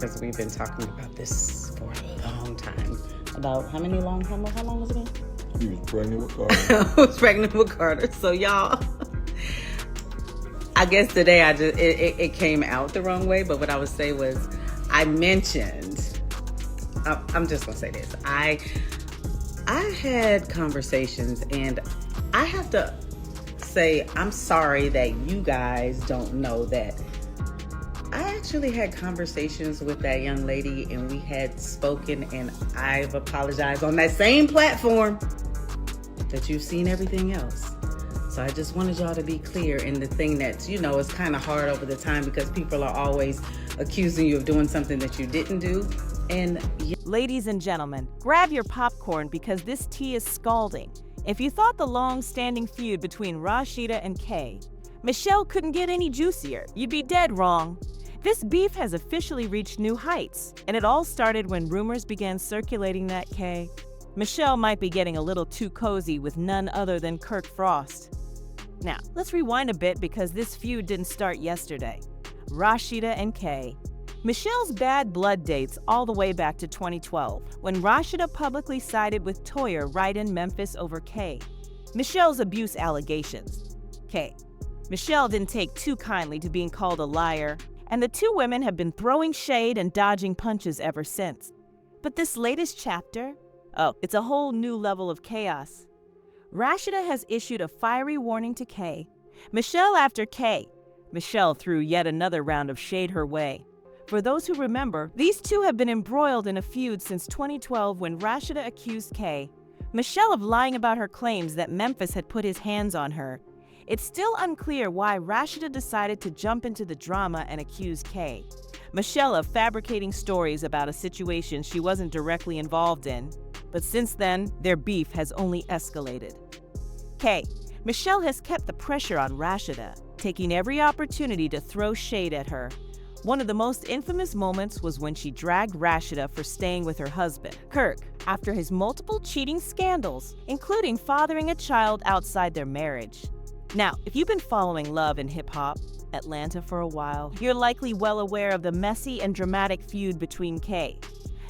because we've been talking about this for a long time. About how long was it been? You was pregnant with Carter. I was pregnant with Carter. So y'all, I guess today it came out the wrong way, but what I would say was I mentioned, I'm just gonna say this. I had conversations, and I have to say I'm sorry that you guys don't know that I actually had conversations with that young lady, and we had spoken, and I've apologized on that same platform that you've seen everything else. So I just wanted y'all to be clear. And the thing that, is kind of hard over the time because people are always accusing you of doing something that you didn't do. And ladies and gentlemen, grab your popcorn because this tea is scalding. If you thought the long-standing feud between Rasheeda and K, Michelle couldn't get any juicier, you'd be dead wrong. This beef has officially reached new heights, and it all started when rumors began circulating that Michelle might be getting a little too cozy with none other than Kirk Frost. Now, let's rewind a bit because this feud didn't start yesterday. Rasheeda and K. Michelle's bad blood dates all the way back to 2012, when Rasheeda publicly sided with Toya right in Memphis over K. Michelle's abuse allegations. K. Michelle didn't take too kindly to being called a liar, and the two women have been throwing shade and dodging punches ever since. But this latest chapter, it's a whole new level of chaos. Rasheeda has issued a fiery warning to K. Michelle after K. Michelle threw yet another round of shade her way. For those who remember, these two have been embroiled in a feud since 2012 when Rasheeda accused K. Michelle of lying about her claims that Memphis had put his hands on her. It's still unclear why Rasheeda decided to jump into the drama and accuse K. Michelle of fabricating stories about a situation she wasn't directly involved in. But since then, their beef has only escalated. K. Michelle has kept the pressure on Rasheeda, taking every opportunity to throw shade at her. One of the most infamous moments was when she dragged Rasheeda for staying with her husband, Kirk, after his multiple cheating scandals, including fathering a child outside their marriage. Now, if you've been following love and hip-hop, Atlanta for a while, you're likely well aware of the messy and dramatic feud between K.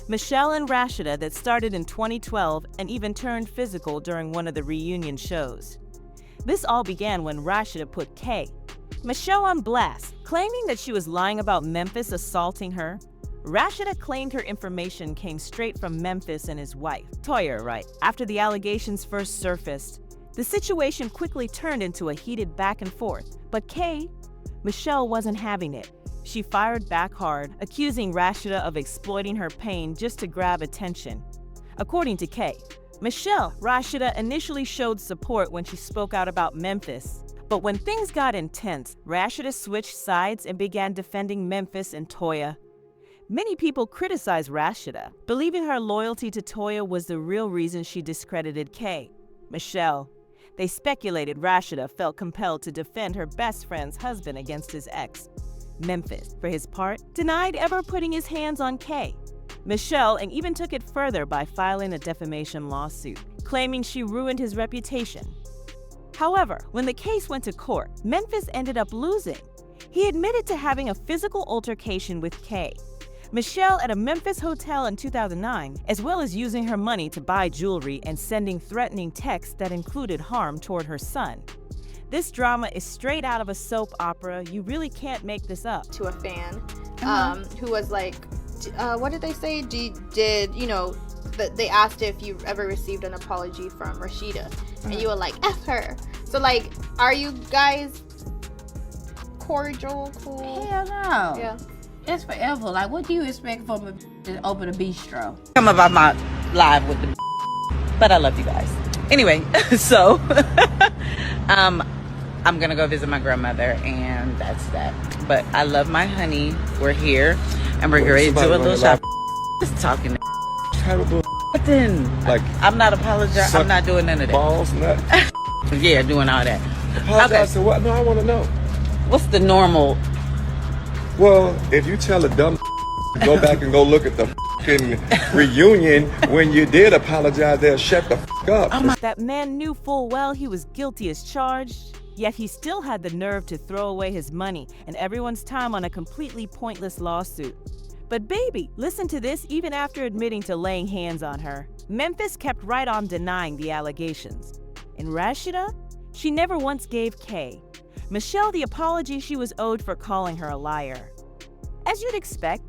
Michelle and Rasheeda that started in 2012 and even turned physical during one of the reunion shows. This all began when Rasheeda put K. Michelle on blast, claiming that she was lying about Memphis assaulting her. Rasheeda claimed her information came straight from Memphis and his wife, Toya, right? After the allegations first surfaced, the situation quickly turned into a heated back and forth. But Michelle wasn't having it. She fired back hard, accusing Rasheeda of exploiting her pain just to grab attention. According to K, Rasheeda initially showed support when she spoke out about Memphis. But when things got intense, Rasheeda switched sides and began defending Memphis and Toya. Many people criticized Rasheeda, believing her loyalty to Toya was the real reason she discredited K. Michelle. They speculated Rasheeda felt compelled to defend her best friend's husband against his ex. Memphis, for his part, denied ever putting his hands on K. Michelle and even took it further by filing a defamation lawsuit, claiming she ruined his reputation. However, when the case went to court, Memphis ended up losing. He admitted to having a physical altercation with K. Michelle at a Memphis hotel in 2009, as well as using her money to buy jewelry and sending threatening texts that included harm toward her son. This drama is straight out of a soap opera. You really can't make this up. To a fan who was like, what did they say? They asked if you ever received an apology from Rasheeda, and you were like, F her. So like, are you guys cordial, cool? Hell no. Yeah. It's forever. Like, what do you expect from a to open a bistro? come about my live with the but I love you guys. Anyway, so I'm gonna go visit my grandmother, and that's that. But I love my honey. We're here, and we're ready to do a little shop. Just talking. Terrible. But then, Like, I'm not apologizing. I'm not doing none of that. balls, nut. Yeah, doing all that. Apologize to what? No, I want to know. What's the normal? Well, if you tell a dumb go back and go look at the reunion when you did apologize, they'll shut the up. That man knew full well he was guilty as charged, yet he still had the nerve to throw away his money and everyone's time on a completely pointless lawsuit. But baby, listen to this. Even after admitting to laying hands on her, Memphis kept right on denying the allegations. And Rasheeda? She never once gave K, Michelle, the apology she was owed for calling her a liar. As you'd expect,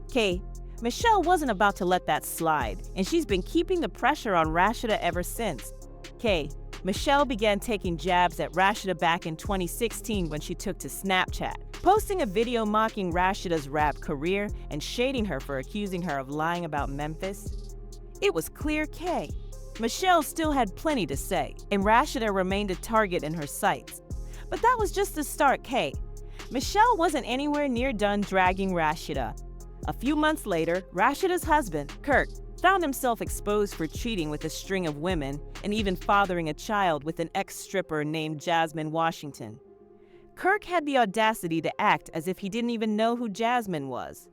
Michelle wasn't about to let that slide, and she's been keeping the pressure on Rasheeda ever since. Michelle began taking jabs at Rasheeda back in 2016 when she took to Snapchat, posting a video mocking Rasheeda's rap career and shading her for accusing her of lying about Memphis. It was clear Michelle still had plenty to say, and Rasheeda remained a target in her sights. But that was just the start, Michelle wasn't anywhere near done dragging Rasheeda. A few months later, Rasheeda's husband, Kirk, found himself exposed for cheating with a string of women and even fathering a child with an ex-stripper named Jasmine Washington. Kirk had the audacity to act as if he didn't even know who Jasmine was.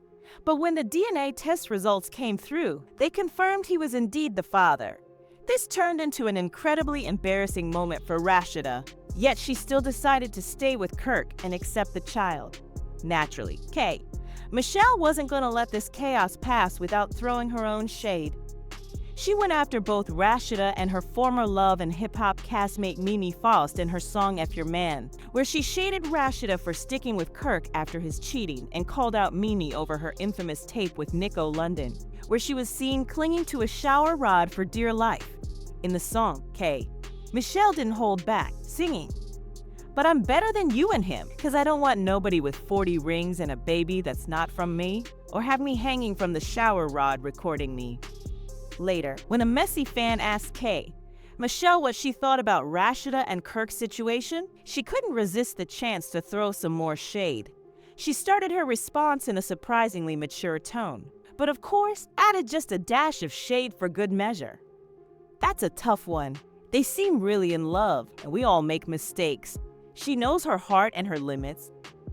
But when the DNA test results came through, they confirmed he was indeed the father. This turned into an incredibly embarrassing moment for Rasheeda, yet she still decided to stay with Kirk and accept the child. Naturally, Michelle wasn't going to let this chaos pass without throwing her own shade. She went after both Rasheeda and her former Love and Hip Hop castmate Mimi Faust in her song F Your Man, where she shaded Rasheeda for sticking with Kirk after his cheating and called out Mimi over her infamous tape with Nico London, where she was seen clinging to a shower rod for dear life. In the song, Michelle didn't hold back, singing, "But I'm better than you and him, 'cause I don't want nobody with 40 rings and a baby that's not from me, or have me hanging from the shower rod recording me." Later, when a messy fan asked Michelle what she thought about Rasheeda and Kirk's situation, she couldn't resist the chance to throw some more shade. She started her response in a surprisingly mature tone, but of course, added just a dash of shade for good measure. That's a tough one. They seem really in love, and we all make mistakes. She knows her heart and her limits.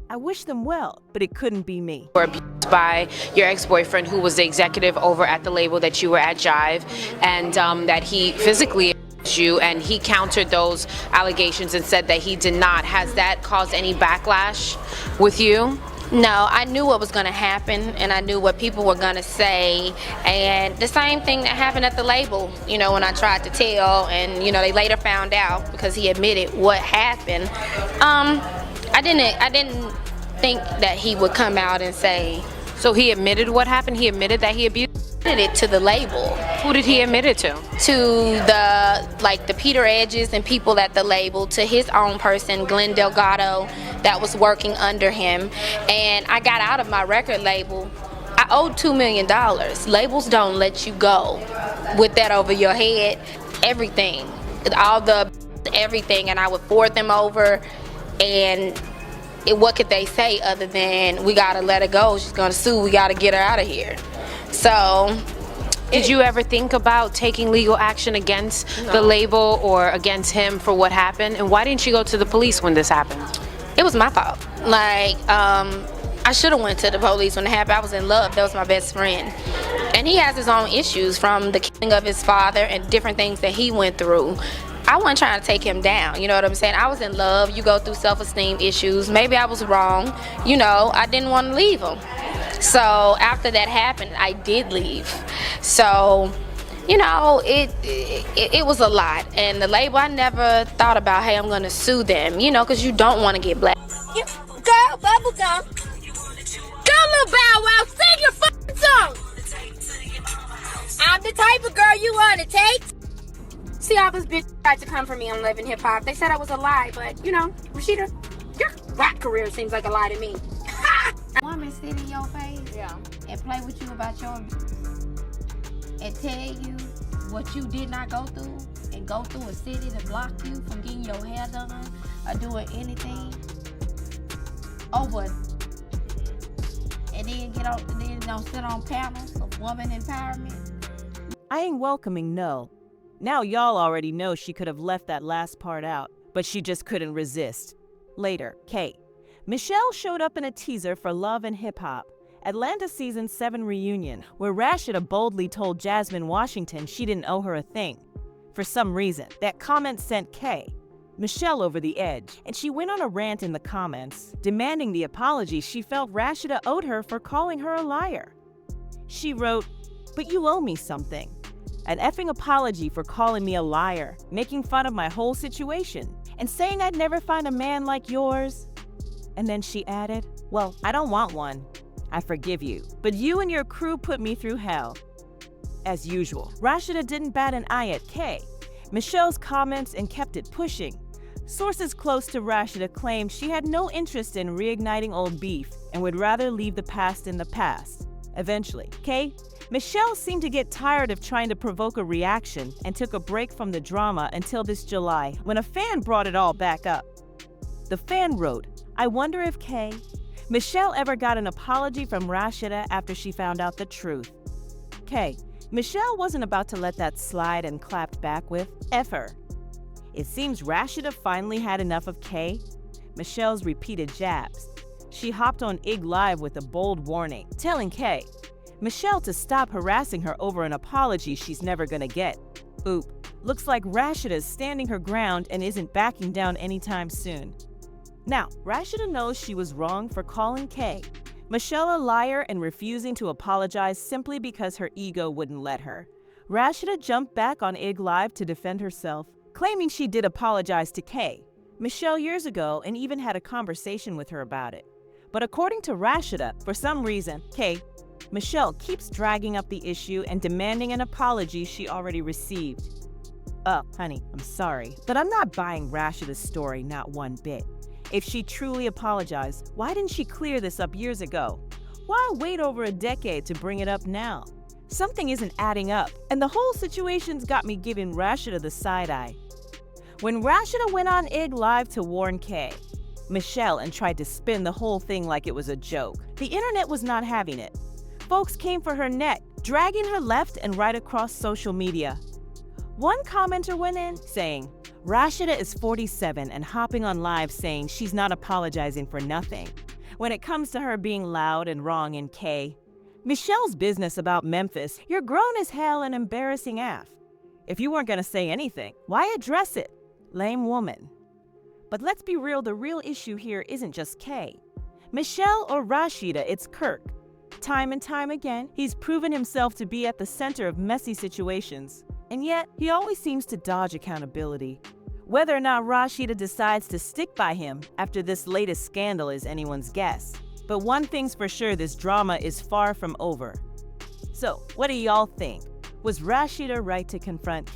I wish them well, but it couldn't be me. Were abused by your ex-boyfriend, who was the executive over at the label that you were at, Jive, and that he physically abused you, and he countered those allegations and said that he did not. Has that caused any backlash with you? No, I knew what was going to happen, and I knew what people were going to say, and the same thing that happened at the label, when I tried to tell, and they later found out because he admitted what happened. I didn't think that he would come out and say. So he admitted what happened? He admitted that he abused? It to the label. Who did he admit it to? To the Peter Edges and people at the label, to his own person, Glenn Delgado, that was working under him. And I got out of my record label. I owed $2 million. Labels don't let you go with that over your head. Everything, everything, and I would forward them over, and what could they say other than, we gotta let her go, she's gonna sue, we gotta get her out of here. So, did you ever think about taking legal action against the label or against him for what happened? And why didn't you go to the police when this happened? It was my fault. I should have went to the police when it happened. I was in love. That was my best friend. And he has his own issues, from the killing of his father and different things that he went through. I wasn't trying to take him down, you know what I'm saying? I was in love. You go through self-esteem issues. Maybe I was wrong. I didn't want to leave him. So after that happened, I did leave. So, it was a lot. And the label, I never thought about, hey, I'm going to sue them, because you don't want to get black. Girl, bubblegum. Go, little Bow Wow, sing your fucking song. I'm the type of girl you want to take. See, all this bitch tried to come for me on Love and Hip Hop. They said I was a lie, but, Rasheeda, your rap career seems like a lie to me. Woman sit in your face and play with you about your and tell you what you did not go through, and go through a city to block you from getting your hair done or doing anything over, and then sit on panels of woman empowerment. I ain't welcoming, no. Now y'all already know she could have left that last part out, but she just couldn't resist. Later, Michelle showed up in a teaser for Love and Hip Hop, Atlanta Season 7 reunion, where Rasheeda boldly told Jasmine Washington she didn't owe her a thing. For some reason, that comment sent Michelle over the edge, and she went on a rant in the comments, demanding the apology she felt Rasheeda owed her for calling her a liar. She wrote, "But you owe me something. An effing apology for calling me a liar, making fun of my whole situation, and saying I'd never find a man like yours." And then she added, "Well, I don't want one. I forgive you, but you and your crew put me through hell." As usual, Rasheeda didn't bat an eye at K, Michelle's comments, and kept it pushing. Sources close to Rasheeda claimed she had no interest in reigniting old beef and would rather leave the past in the past. Eventually, Michelle seemed to get tired of trying to provoke a reaction and took a break from the drama until this July, when a fan brought it all back up. The fan wrote, "I wonder if Michelle ever got an apology from Rasheeda after she found out the truth." Michelle wasn't about to let that slide and clapped back with, "F her." It seems Rasheeda finally had enough of Michelle's repeated jabs. She hopped on IG Live with a bold warning, telling Michelle to stop harassing her over an apology she's never gonna get. Oop, looks like Rasheeda's standing her ground and isn't backing down anytime soon. Now, Rasheeda knows she was wrong for calling Michelle a liar and refusing to apologize simply because her ego wouldn't let her. Rasheeda jumped back on IG Live to defend herself, claiming she did apologize to Michelle years ago and even had a conversation with her about it. But according to Rasheeda, for some reason, Michelle keeps dragging up the issue and demanding an apology she already received. Oh, honey, I'm sorry, but I'm not buying Rasheeda's story, not one bit. If she truly apologized, why didn't she clear this up years ago? Why wait over a decade to bring it up now? Something isn't adding up, and the whole situation's got me giving Rasheeda the side eye. When Rasheeda went on IG Live to warn Michelle and tried to spin the whole thing like it was a joke, the internet was not having it. Folks came for her neck, dragging her left and right across social media. One commenter went in saying, "Rasheeda is 47 and hopping on live saying she's not apologizing for nothing. When it comes to her being loud and wrong in Michelle's business about Memphis, you're grown as hell and embarrassing AF. If you weren't gonna say anything, why address it? Lame woman." But let's be real, the real issue here isn't just Michelle or Rasheeda, it's Kirk. Time and time again, he's proven himself to be at the center of messy situations. And yet, he always seems to dodge accountability. Whether or not Rasheeda decides to stick by him after this latest scandal is anyone's guess. But one thing's for sure, this drama is far from over. So, what do y'all think? Was Rasheeda right to confront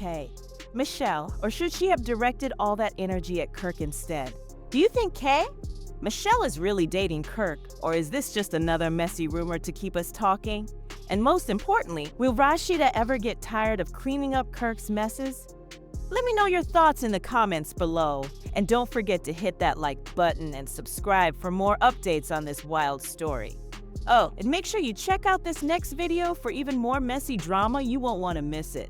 Michelle, or should she have directed all that energy at Kirk instead? Do you think Michelle is really dating Kirk, or is this just another messy rumor to keep us talking? And most importantly, will Rasheeda ever get tired of cleaning up Kirk's messes? Let me know your thoughts in the comments below. And don't forget to hit that like button and subscribe for more updates on this wild story. Oh, and make sure you check out this next video for even more messy drama. You won't want to miss it.